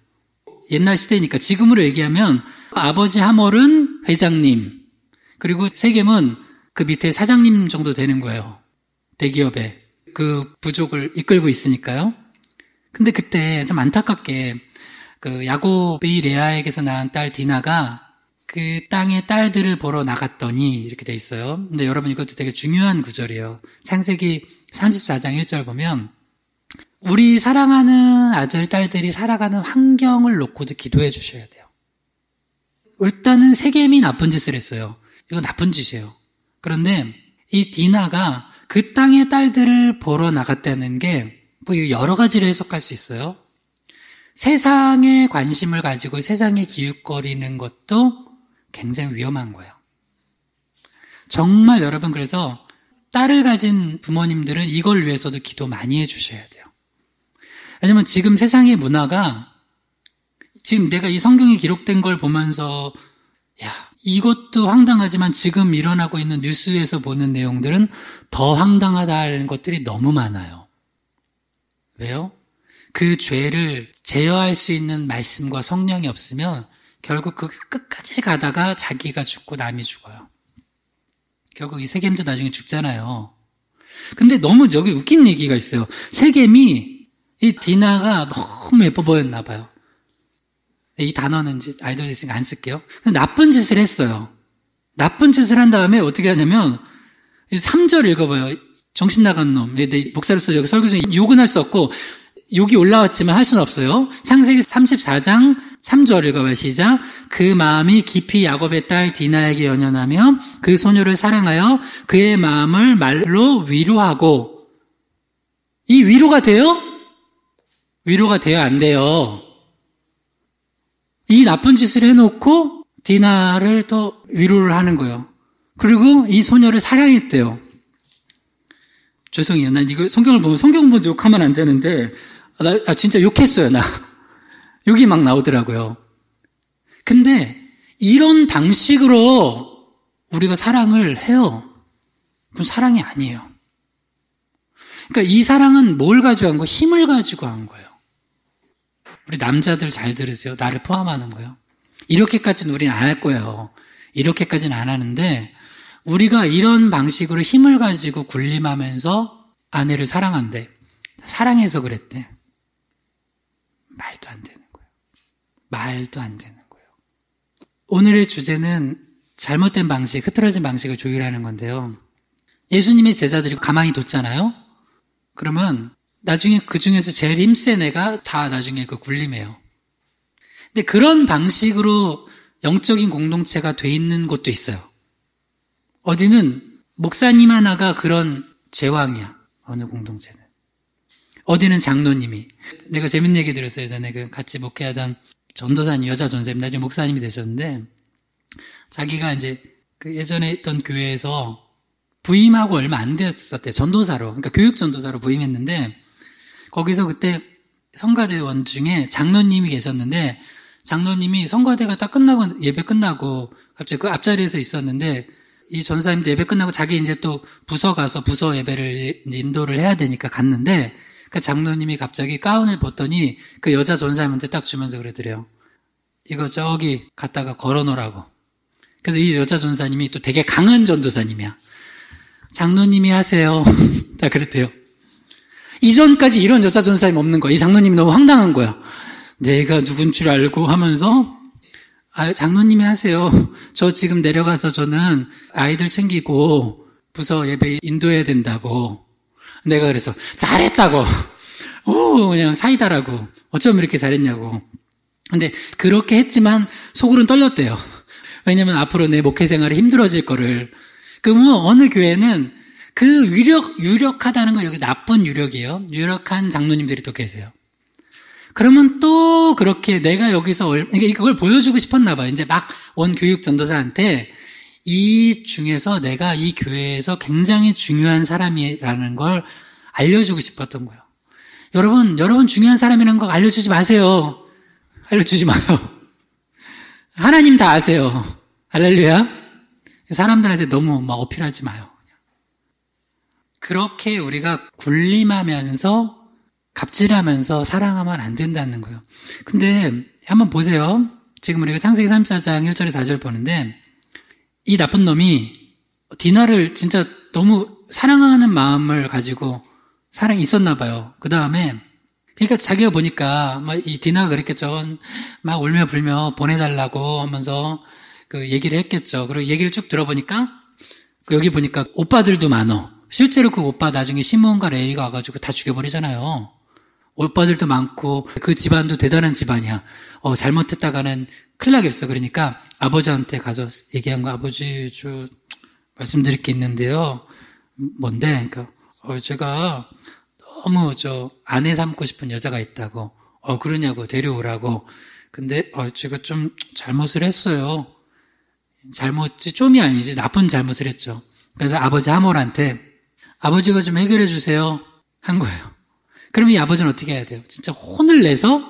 옛날 시대니까 지금으로 얘기하면 아버지 하몰은 회장님, 그리고 세겜은 그 밑에 사장님 정도 되는 거예요. 대기업에 그 부족을 이끌고 있으니까요. 근데 그때 좀 안타깝게 그 야곱이 레아에게서 낳은 딸 디나가 그 땅의 딸들을 보러 나갔더니 이렇게 돼 있어요. 근데 여러분 이것도 되게 중요한 구절이에요. 창세기 34장 1절 보면 우리 사랑하는 아들, 딸들이 살아가는 환경을 놓고도 기도해 주셔야 돼요. 일단은 세겜이 나쁜 짓을 했어요. 이건 나쁜 짓이에요. 그런데 이 디나가 그 땅의 딸들을 보러 나갔다는 게 뭐 여러 가지로 해석할 수 있어요. 세상에 관심을 가지고 세상에 기웃거리는 것도 굉장히 위험한 거예요. 정말 여러분 그래서 딸을 가진 부모님들은 이걸 위해서도 기도 많이 해주셔야 돼요. 왜냐면 지금 세상의 문화가 지금 내가 이 성경에 기록된 걸 보면서 야 이것도 황당하지만 지금 일어나고 있는 뉴스에서 보는 내용들은 더 황당하다는 것들이 너무 많아요. 왜요? 그 죄를 제어할 수 있는 말씀과 성령이 없으면 결국 그 끝까지 가다가 자기가 죽고 남이 죽어요. 결국 이 세겜도 나중에 죽잖아요. 근데 너무 여기 웃긴 얘기가 있어요. 세겜이 이 디나가 너무 예뻐 보였나 봐요. 이 단어는 이제 아이들 있으니까 안 쓸게요. 나쁜 짓을 했어요. 나쁜 짓을 한 다음에 어떻게 하냐면 3절 읽어봐요. 정신 나간 놈. 내 목사로서 여기 설교 중에 욕은 할 수 없고 욕이 올라왔지만 할 수는 없어요. 창세기 34장 3절 읽어봐요. 시작. 그 마음이 깊이 야곱의 딸 디나에게 연연하며 그 소녀를 사랑하여 그의 마음을 말로 위로하고. 이 위로가 돼요? 위로가 돼요? 안 돼요? 이 나쁜 짓을 해놓고 디나를 또 위로를 하는 거예요. 그리고 이 소녀를 사랑했대요. 죄송해요. 난 이거 성경을 보면 성경 보면 욕하면 안 되는데 나 진짜 욕했어요. 나 욕이 막 나오더라고요. 근데 이런 방식으로 우리가 사랑을 해요. 그건 사랑이 아니에요. 그러니까 이 사랑은 뭘 가지고 한 거예요? 힘을 가지고 한 거예요. 우리 남자들 잘 들으세요. 나를 포함하는 거예요. 이렇게까지는 우리는 안 할 거예요. 이렇게까지는 안 하는데 우리가 이런 방식으로 힘을 가지고 군림하면서 아내를 사랑한대. 사랑해서 그랬대. 말도 안 되는 거예요. 말도 안 되는 거예요. 오늘의 주제는 잘못된 방식, 흐트러진 방식을 조율하는 건데요. 예수님의 제자들이 가만히 뒀잖아요. 그러면 나중에 그 중에서 제일 힘센 애가 다 나중에 그 군림해요. 근데 그런 방식으로 영적인 공동체가 돼 있는 곳도 있어요. 어디는 목사님 하나가 그런 제왕이야. 어느 공동체는. 어디는 장로님이. 내가 재밌는 얘기 들었어요. 전에 그 같이 목회하던 전도사님, 여자 전사님, 나중에 목사님이 되셨는데, 자기가 이제 그 예전에 있던 교회에서 부임하고 얼마 안 됐었대요. 전도사로. 그러니까 교육 전도사로 부임했는데, 거기서 그때 성가대원 중에 장로님이 계셨는데, 장로님이 성가대가 딱 끝나고, 예배 끝나고, 갑자기 그 앞자리에서 있었는데, 이 전사님도 예배 끝나고 자기 이제 또 부서 가서 부서 예배를 이제 인도를 해야 되니까 갔는데, 그 장로님이 갑자기 가운을 벗더니 그 여자 전사님한테 딱 주면서 그러더래요. 이거 저기 갖다가 걸어놓으라고. 그래서 이 여자 전사님이 또 되게 강한 전도사님이야. 장로님이 하세요. 다 그랬대요. 이전까지 이런 여자 전사님 없는 거야. 이 장로님이 너무 황당한 거야. 내가 누군 줄 알고 하면서 장로님이 하세요. 저 지금 내려가서 저는 아이들 챙기고 부서 예배 인도해야 된다고. 내가 그래서 잘했다고. 그냥 사이다라고. 어쩜 이렇게 잘했냐고. 근데 그렇게 했지만 속으로는 떨렸대요. 왜냐면 앞으로 내 목회 생활이 힘들어질 거를. 그러면 어느 교회는 그 유력하다는 건 여기 나쁜 유력이에요. 유력한 장로님들이 또 계세요. 그러면 또 그렇게 내가 여기서 그걸 보여주고 싶었나 봐요. 이제 막 온 교육 전도사한테 이 중에서 내가 이 교회에서 굉장히 중요한 사람이라는 걸 알려주고 싶었던 거예요. 여러분 중요한 사람이라는 거 알려주지 마세요. 알려주지 마요. 하나님 다 아세요. 할렐루야. 사람들한테 너무 막 어필하지 마요. 그렇게 우리가 군림하면서 갑질하면서 사랑하면 안 된다는 거예요. 근데 한번 보세요. 지금 우리가 창세기 34장 1절에 4절 보는데 이 나쁜 놈이 디나를 진짜 너무 사랑하는 마음을 가지고 사랑이 있었나 봐요. 그 다음에 그러니까 자기가 보니까 막 이 디나가 그랬겠죠. 막 울며 불며 보내달라고 하면서 그 얘기를 했겠죠. 그리고 얘기를 쭉 들어보니까 여기 보니까 오빠들도 많어. 실제로 그 오빠 나중에 시므온과 레위가 와가지고 다 죽여버리잖아요. 오빠들도 많고 그 집안도 대단한 집안이야. 잘못했다가는 큰일 나겠어. 그러니까 아버지한테 가서 얘기한 거, 아버지 저 말씀드릴 게 있는데요. 뭔데? 그러니까 제가 너무 아내 삼고 싶은 여자가 있다고. 그러냐고 데려오라고. 근데 제가 좀 잘못을 했어요. 잘못이 좀이 아니지 나쁜 잘못을 했죠. 그래서 아버지 하몰한테 아버지가 좀 해결해 주세요 한 거예요. 그러면 이 아버지는 어떻게 해야 돼요? 진짜 혼을 내서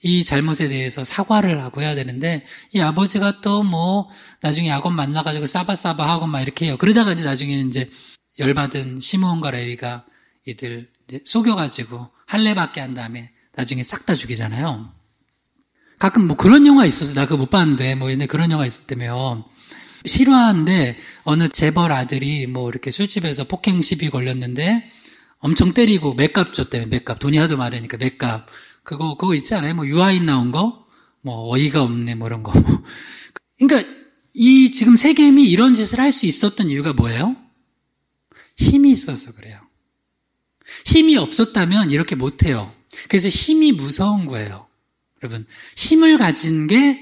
이 잘못에 대해서 사과를 하고 해야 되는데 이 아버지가 또 뭐 나중에 야곱 만나가지고 싸바싸바 하고 막 이렇게 해요. 그러다가 이제 나중에는 이제 열받은 시므온과 레위가 이들 이제 속여가지고 할례받게 한 다음에 나중에 싹 다 죽이잖아요. 가끔 뭐 그런 영화 있어서 나 그거 못 봤는데 뭐 옛날에 그런 영화 있었다며 실화인데 어느 재벌 아들이 뭐 이렇게 술집에서 폭행 시비 걸렸는데 엄청 때리고 맷값 줬대요. 맷값. 돈이 하도 많으니까 맷값. 그거 있잖아요. 뭐 유아인 나온 거? 뭐 어이가 없네 뭐 이런 거. 그러니까 이 지금 세겜이 이런 짓을 할 수 있었던 이유가 뭐예요? 힘이 있어서 그래요. 힘이 없었다면 이렇게 못해요. 그래서 힘이 무서운 거예요. 여러분, 힘을 가진 게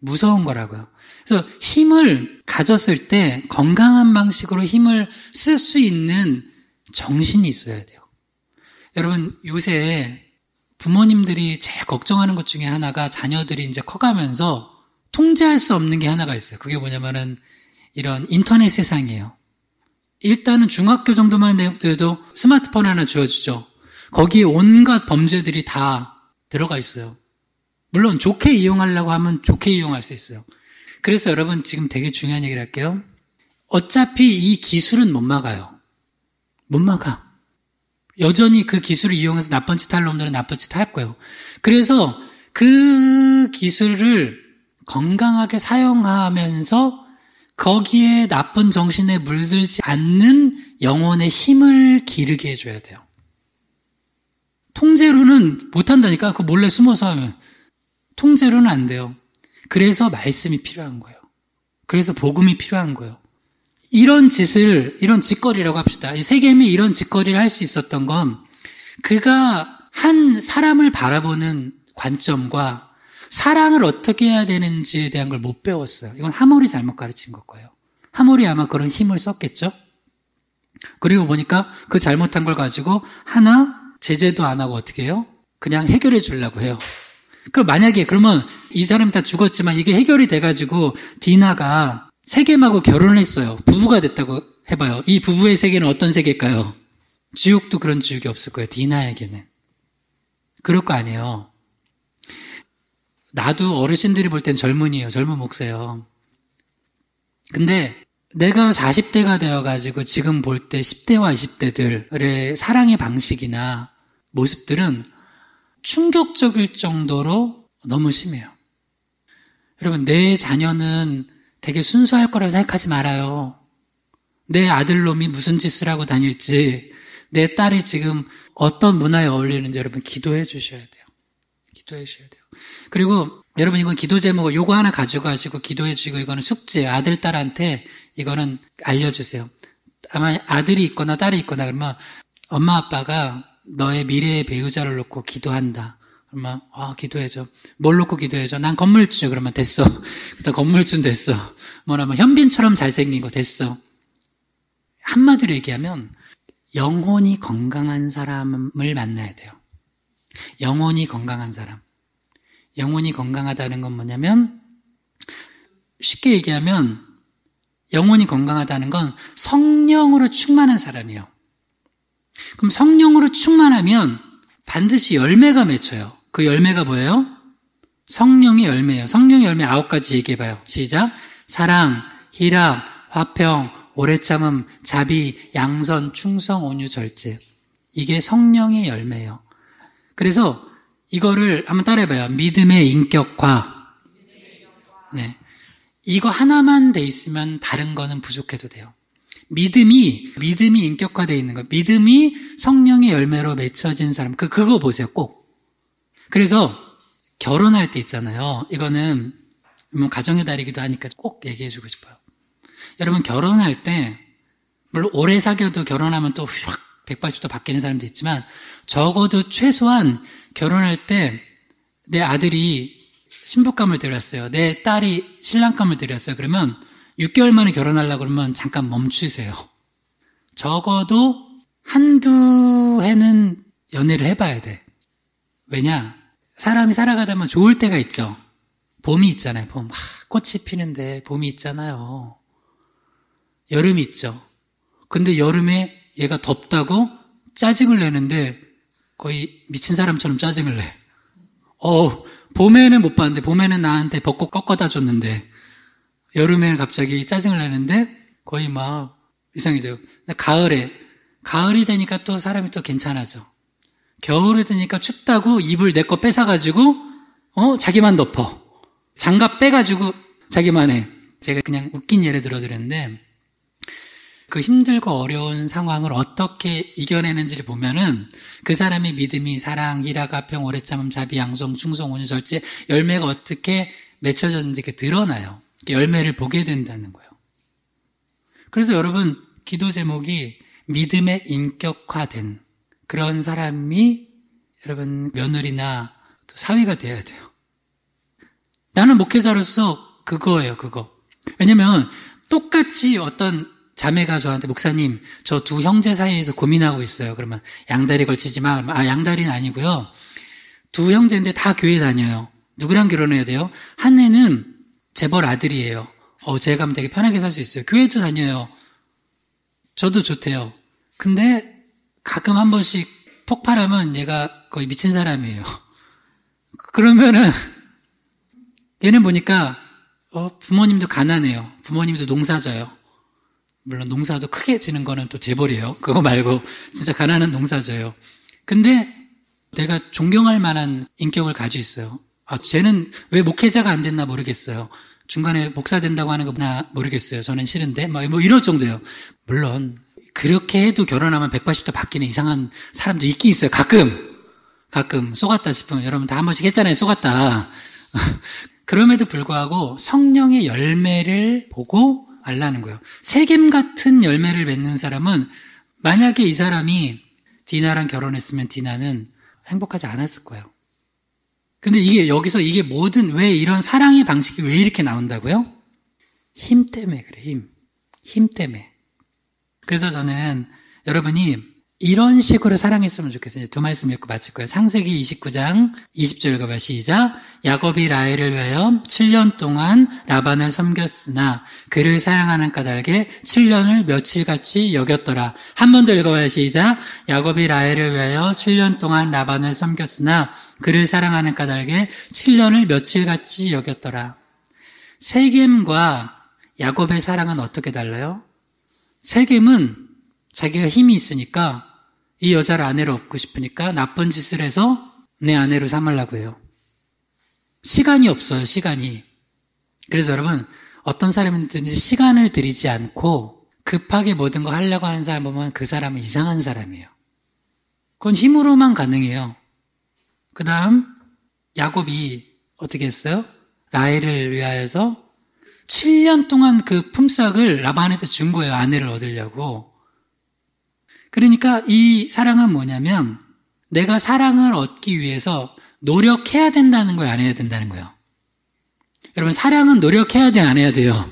무서운 거라고요. 그래서 힘을 가졌을 때 건강한 방식으로 힘을 쓸 수 있는 정신이 있어야 돼요. 여러분, 요새 부모님들이 제일 걱정하는 것 중에 하나가 자녀들이 이제 커가면서 통제할 수 없는 게 하나가 있어요. 그게 뭐냐면은 이런 인터넷 세상이에요. 일단은 중학교 정도만 돼도 스마트폰 하나 주어주죠. 거기에 온갖 범죄들이 다 들어가 있어요. 물론 좋게 이용하려고 하면 좋게 이용할 수 있어요. 그래서 여러분 지금 되게 중요한 얘기를 할게요. 어차피 이 기술은 못 막아요. 못 막아. 여전히 그 기술을 이용해서 나쁜 짓 할 놈들은 나쁜 짓 할 거예요. 그래서 그 기술을 건강하게 사용하면서 거기에 나쁜 정신에 물들지 않는 영혼의 힘을 기르게 해줘야 돼요. 통제로는 못한다니까. 그 몰래 숨어서 하면. 통제로는 안 돼요. 그래서 말씀이 필요한 거예요. 그래서 복음이 필요한 거예요. 이런 짓거리라고 합시다. 이 세겜이 이런 짓거리를 할 수 있었던 건 그가 한 사람을 바라보는 관점과 사랑을 어떻게 해야 되는지에 대한 걸 못 배웠어요. 이건 하몰이 잘못 가르친 거예요. 하몰이 아마 그런 힘을 썼겠죠. 그리고 보니까 그 잘못한 걸 가지고 하나 제재도 안 하고 어떻게 해요? 그냥 해결해 주려고 해요. 그럼 만약에 그러면 이 사람이 다 죽었지만 이게 해결이 돼가지고 디나가 세겜하고 결혼을 했어요. 부부가 됐다고 해봐요. 이 부부의 세계는 어떤 세계일까요? 지옥도 그런 지옥이 없을 거예요. 디나에게는. 그럴 거 아니에요. 나도 어르신들이 볼 땐 젊은이에요. 젊은 목사예요. 근데 내가 40대가 되어가지고 지금 볼 때 10대와 20대들의 사랑의 방식이나 모습들은 충격적일 정도로 너무 심해요. 여러분, 내 자녀는 되게 순수할 거라고 생각하지 말아요. 내 아들놈이 무슨 짓을 하고 다닐지 내 딸이 지금 어떤 문화에 어울리는지 여러분 기도해 주셔야 돼요. 기도해 주셔야 돼요. 그리고 여러분 이건 기도 제목 요거 하나 가져가시고 기도해 주시고 이거는 숙제 아들 딸한테 이거는 알려주세요. 아마 아들이 있거나 딸이 있거나 그러면 엄마 아빠가 너의 미래의 배우자를 놓고 기도한다. 그러면 기도해줘. 뭘 놓고 기도해줘? 난 건물주. 그러면 됐어. 일단 건물주는 됐어. 뭐냐면 현빈처럼 잘생긴 거 됐어. 한마디로 얘기하면 영혼이 건강한 사람을 만나야 돼요. 영혼이 건강한 사람. 영혼이 건강하다는 건 뭐냐면 쉽게 얘기하면 영혼이 건강하다는 건 성령으로 충만한 사람이에요. 그럼 성령으로 충만하면 반드시 열매가 맺혀요. 그 열매가 뭐예요? 성령의 열매예요. 성령의 열매 9가지 얘기해봐요. 시작. 사랑, 희락, 화평, 오래 참음, 자비, 양선, 충성, 온유, 절제. 이게 성령의 열매예요. 그래서 이거를 한번 따라해봐요. 믿음의 인격화. 네. 이거 하나만 돼 있으면 다른 거는 부족해도 돼요. 믿음이 인격화되어 있는 거. 믿음이 성령의 열매로 맺혀진 사람. 그거 보세요, 꼭. 그래서 결혼할 때 있잖아요. 이거는 뭐 가정의 달이기도 하니까 꼭 얘기해 주고 싶어요. 여러분 결혼할 때 물론 오래 사귀어도 결혼하면 또 확 180도 바뀌는 사람도 있지만 적어도 최소한 결혼할 때 내 아들이 신부감을 들였어요. 내 딸이 신랑감을 들였어요. 그러면 6개월 만에 결혼하려고 그러면 잠깐 멈추세요. 적어도 한두 해는 연애를 해봐야 돼. 왜냐? 사람이 살아가다 보면 좋을 때가 있죠. 봄이 있잖아요. 봄. 꽃이 피는데 봄이 있잖아요. 여름이 있죠. 근데 여름에 얘가 덥다고 짜증을 내는데 거의 미친 사람처럼 짜증을 내. 봄에는 못 봤는데 봄에는 나한테 벚꽃 꺾어다 줬는데 여름에는 갑자기 짜증을 내는데 거의 막 이상해져요. 가을이 되니까 또 사람이 또 괜찮아져. 겨울이 되니까 춥다고 이불 내 거 뺏어가지고 자기만 덮어. 장갑 빼가지고 자기만 해. 제가 그냥 웃긴 예를 들어드렸는데 그 힘들고 어려운 상황을 어떻게 이겨내는지를 보면은 그 사람의 믿음이 사랑, 희락, 화평, 오래 참음, 자비, 양성, 충성, 온유, 절제 열매가 어떻게 맺혀졌는지 드러나요. 열매를 보게 된다는 거예요. 그래서 여러분 기도 제목이 믿음의 인격화된 그런 사람이 여러분 며느리나 또 사위가 돼야 돼요. 나는 목회자로서 그거예요. 그거. 왜냐면 똑같이 어떤 자매가 저한테 목사님 저 두 형제 사이에서 고민하고 있어요. 그러면 양다리 걸치지 마. 양다리는 아니고요. 두 형제인데 다 교회 다녀요. 누구랑 결혼해야 돼요? 한 애는 재벌 아들이에요. 제가 가면 되게 편하게 살 수 있어요. 교회도 다녀요. 저도 좋대요. 근데 가끔 한 번씩 폭발하면 얘가 거의 미친 사람이에요. 그러면은 얘는 보니까 부모님도 가난해요. 부모님도 농사져요. 물론 농사도 크게 지는 거는 또 재벌이에요. 그거 말고 진짜 가난한 농사져요. 근데 내가 존경할 만한 인격을 가지고 있어요. 쟤는 왜 목회자가 안 됐나 모르겠어요. 중간에 목사 된다고 하는 거나 모르겠어요. 저는 싫은데 뭐 이럴 정도예요. 물론 그렇게 해도 결혼하면 180도 바뀌는 이상한 사람도 있긴 있어요. 가끔 속았다 싶으면 여러분 다 한 번씩 했잖아요. 속았다. 그럼에도 불구하고 성령의 열매를 보고 알라는 거예요. 세겜 같은 열매를 맺는 사람은 만약에 이 사람이 디나랑 결혼했으면 디나는 행복하지 않았을 거예요. 근데 여기서 이게 왜 이런 사랑의 방식이 왜 이렇게 나온다고요? 힘 때문에 그래, 힘 때문에. 그래서 저는 여러분이 이런 식으로 사랑했으면 좋겠어요. 두 말씀 읽고 마칠 거예요. 창세기 29장 20절 읽어봐. 시작. 야곱이 라헬을 위하여 7년 동안 라반을 섬겼으나 그를 사랑하는 까닭에 7년을 며칠같이 여겼더라. 한 번 더 읽어봐요. 시작. 야곱이 라헬을 위하여 7년 동안 라반을 섬겼으나 그를 사랑하는 까닭에 7년을 며칠같이 여겼더라. 세겜과 야곱의 사랑은 어떻게 달라요? 세겜은 자기가 힘이 있으니까 이 여자를 아내로 얻고 싶으니까 나쁜 짓을 해서 내 아내로 삼으려고 해요. 시간이 없어요, 시간이. 그래서 여러분, 어떤 사람이든지 시간을 들이지 않고 급하게 모든 거 하려고 하는 사람 보면 그 사람은 이상한 사람이에요. 그건 힘으로만 가능해요. 그 다음 야곱이 어떻게 했어요? 라헬을 위하여서 7년 동안 그 품삯을 라반한테 준 거예요. 아내를 얻으려고. 그러니까 이 사랑은 뭐냐면 내가 사랑을 얻기 위해서 노력해야 된다는 거예요? 안 해야 된다는 거예요? 여러분, 사랑은 노력해야 돼요? 안 해야 돼요?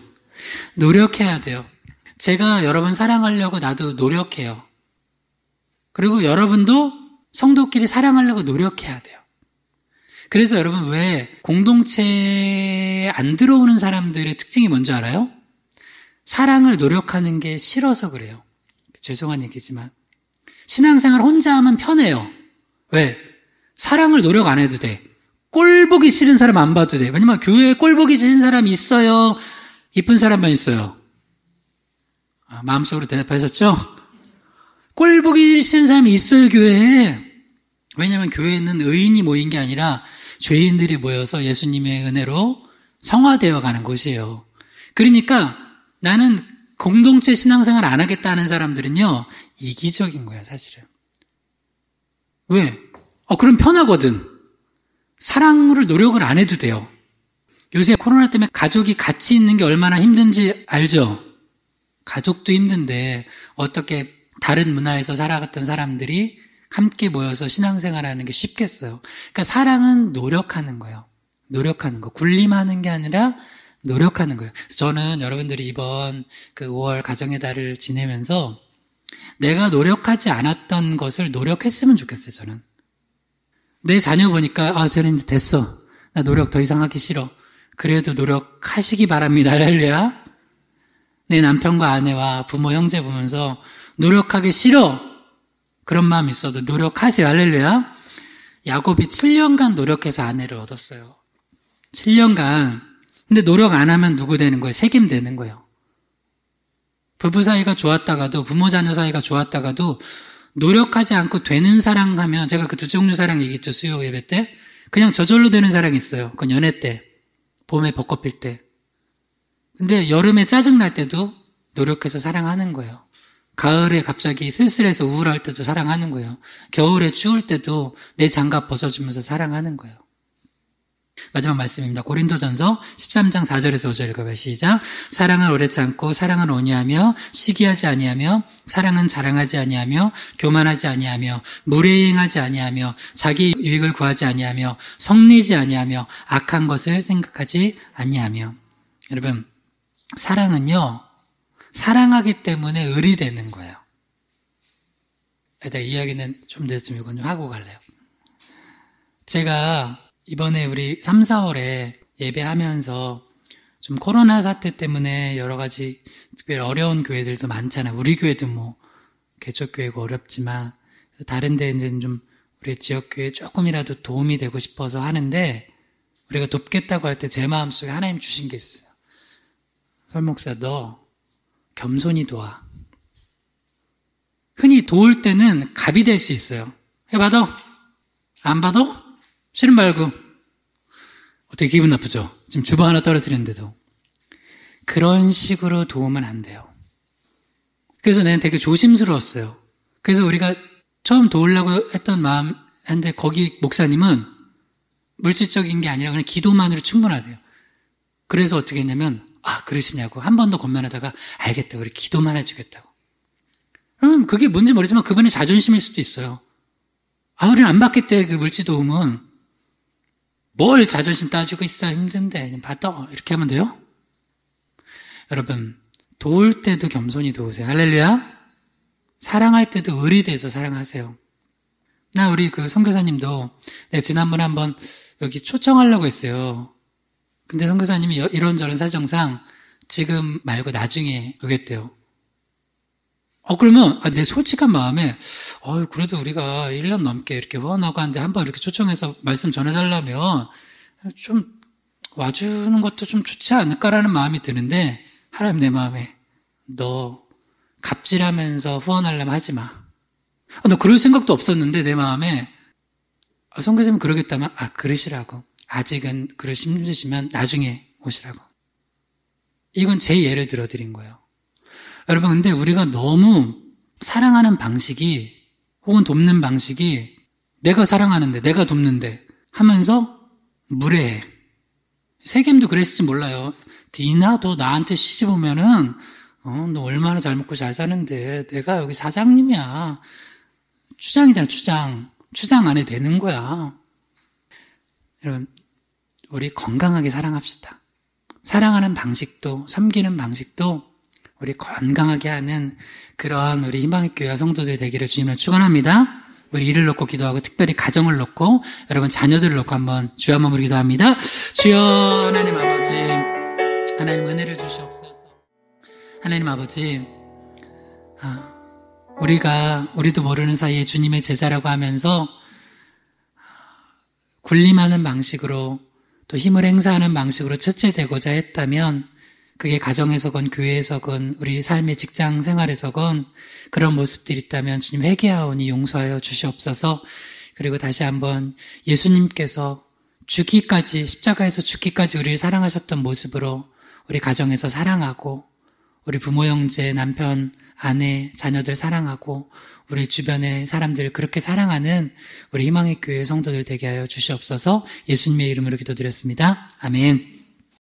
노력해야 돼요. 제가 여러분 사랑하려고 나도 노력해요. 그리고 여러분도 성도끼리 사랑하려고 노력해야 돼요. 그래서 여러분, 왜 공동체에 안 들어오는 사람들의 특징이 뭔지 알아요? 사랑을 노력하는 게 싫어서 그래요. 죄송한 얘기지만 신앙생활 혼자 하면 편해요. 왜? 사랑을 노력 안 해도 돼. 꼴 보기 싫은 사람 안 봐도 돼. 왜냐면 교회에 꼴 보기 싫은 사람 있어요? 이쁜 사람만 있어요? 마음속으로 대답하셨죠? 꼴 보기 싫은 사람이 있어요, 교회에. 왜냐면 교회는 의인이 모인 게 아니라 죄인들이 모여서 예수님의 은혜로 성화되어 가는 곳이에요. 그러니까 나는 공동체 신앙생활 안 하겠다는 사람들은요, 이기적인 거야, 사실은. 왜? 그럼 편하거든. 사랑을 노력을 안 해도 돼요. 요새 코로나 때문에 가족이 같이 있는 게 얼마나 힘든지 알죠? 가족도 힘든데 어떻게 다른 문화에서 살아갔던 사람들이 함께 모여서 신앙생활하는 게 쉽겠어요. 그러니까 사랑은 노력하는 거예요. 노력하는 거. 군림하는 게 아니라 노력하는 거예요. 저는 여러분들이 이번 그 5월 가정의 달을 지내면서 내가 노력하지 않았던 것을 노력했으면 좋겠어요, 저는. 내 자녀 보니까, 쟤는 이제 됐어. 나 노력 더 이상 하기 싫어. 그래도 노력하시기 바랍니다. 할렐루야. 내 남편과 아내와 부모, 형제 보면서 노력하기 싫어. 그런 마음이 있어도 노력하세요. 할렐루야. 야곱이 7년간 노력해서 아내를 얻었어요. 7년간. 근데 노력 안 하면 누구 되는 거예요? 책임 되는 거예요. 부부 사이가 좋았다가도, 부모 자녀 사이가 좋았다가도 노력하지 않고 되는 사랑하면, 제가 그 두 종류 사랑 얘기했죠, 수요 예배 때. 그냥 저절로 되는 사랑이 있어요. 그건 연애 때, 봄에 벚꽃 필 때. 근데 여름에 짜증날 때도 노력해서 사랑하는 거예요. 가을에 갑자기 쓸쓸해서 우울할 때도 사랑하는 거예요. 겨울에 추울 때도 내 장갑 벗어주면서 사랑하는 거예요. 마지막 말씀입니다. 고린도전서 13장 4절에서 5절 읽어봐요. 시작. 사랑은 오래 참고 사랑은 온유하며 시기하지 아니하며 사랑은 자랑하지 아니하며 교만하지 아니하며 무례행하지 아니하며 자기 유익을 구하지 아니하며 성내지 아니하며 악한 것을 생각하지 아니하며. 여러분, 사랑은요, 사랑하기 때문에 을이 되는 거예요. 일단 이야기는 좀 됐으면 이건 좀 하고 갈래요. 제가 이번에 우리 3, 4월에 예배하면서 좀 코로나 사태 때문에 여러 가지 특별히 어려운 교회들도 많잖아요. 우리 교회도 뭐 개척교회고 어렵지만 다른 데는 좀 우리 지역교회에 조금이라도 도움이 되고 싶어서 하는데, 우리가 돕겠다고 할 때 제 마음속에 하나님 주신 게 있어요. 설목사, 너 겸손히 도와. 흔히 도울 때는 갑이 될 수 있어요. 받아? 안 받아? 싫은 말고. 어떻게 기분 나쁘죠? 지금 주방 하나 떨어뜨렸는데도. 그런 식으로 도우면 안 돼요. 그래서 내가 되게 조심스러웠어요. 그래서 우리가 처음 도우려고 했던 마음인데, 거기 목사님은 물질적인 게 아니라 그냥 기도만으로 충분하대요. 그래서 어떻게 했냐면, 그러시냐고 한 번 더 권면하다가, 알겠다, 우리 기도만 해주겠다고. 그럼 그게 뭔지 모르지만 그분의 자존심일 수도 있어요. 우리는 안 받겠대, 그 물질 도움은. 뭘 자존심 따지고 있어, 힘든데 그냥 받아, 이렇게 하면 돼요? 여러분, 도울 때도 겸손히 도우세요. 할렐루야. 사랑할 때도 을이 돼서 사랑하세요. 우리 그 선교사님도 내가 지난번에 한번 여기 초청하려고 했어요. 근데 선교사님이 이런저런 사정상 지금 말고 나중에 오겠대요. 그러면 내 솔직한 마음에 그래도 우리가 1년 넘게 이렇게 후원하고 하는데 한번 이렇게 초청해서 말씀 전해달라면 좀 와주는 것도 좀 좋지 않을까라는 마음이 드는데, 하나님 내 마음에, 너 갑질하면서 후원하려면 하지 마. 너 그럴 생각도 없었는데 내 마음에, 선교사님 그러겠다면 그러시라고. 아직은 그러시 힘드시면 나중에 오시라고. 이건 제 예를 들어드린 거예요. 여러분, 근데 우리가 너무 사랑하는 방식이 혹은 돕는 방식이 내가 사랑하는데, 내가 돕는데 하면서 무례해. 세겜도 그랬을지 몰라요. 디나, 너 나한테 시집 오면은, 너 얼마나 잘 먹고 잘 사는데, 내가 여기 사장님이야. 추장이잖아, 추장. 추장 안에 되는 거야. 여러분, 우리 건강하게 사랑합시다. 사랑하는 방식도, 섬기는 방식도 우리 건강하게 하는 그런 우리 희망의 교회 성도들 되기를 주님을 축원합니다. 우리 이를 놓고 기도하고 특별히 가정을 놓고 여러분 자녀들을 놓고 한번 주여 한번 부르기도 합니다. 주여 하나님 아버지, 하나님 은혜를 주시옵소서. 하나님 아버지, 우리도 모르는 사이에 주님의 제자라고 하면서 군림하는 방식으로 또 힘을 행사하는 방식으로 처체되고자 했다면 그게 가정에서건 교회에서건 우리 삶의 직장 생활에서건 그런 모습들이 있다면 주님 회개하오니 용서하여 주시옵소서. 그리고 다시 한번 예수님께서 죽기까지, 십자가에서 죽기까지 우리를 사랑하셨던 모습으로 우리 가정에서 사랑하고 우리 부모, 형제, 남편, 아내, 자녀들 사랑하고 우리 주변의 사람들 그렇게 사랑하는 우리 희망의 교회 성도들 되게 하여 주시옵소서. 예수님의 이름으로 기도드렸습니다. 아멘.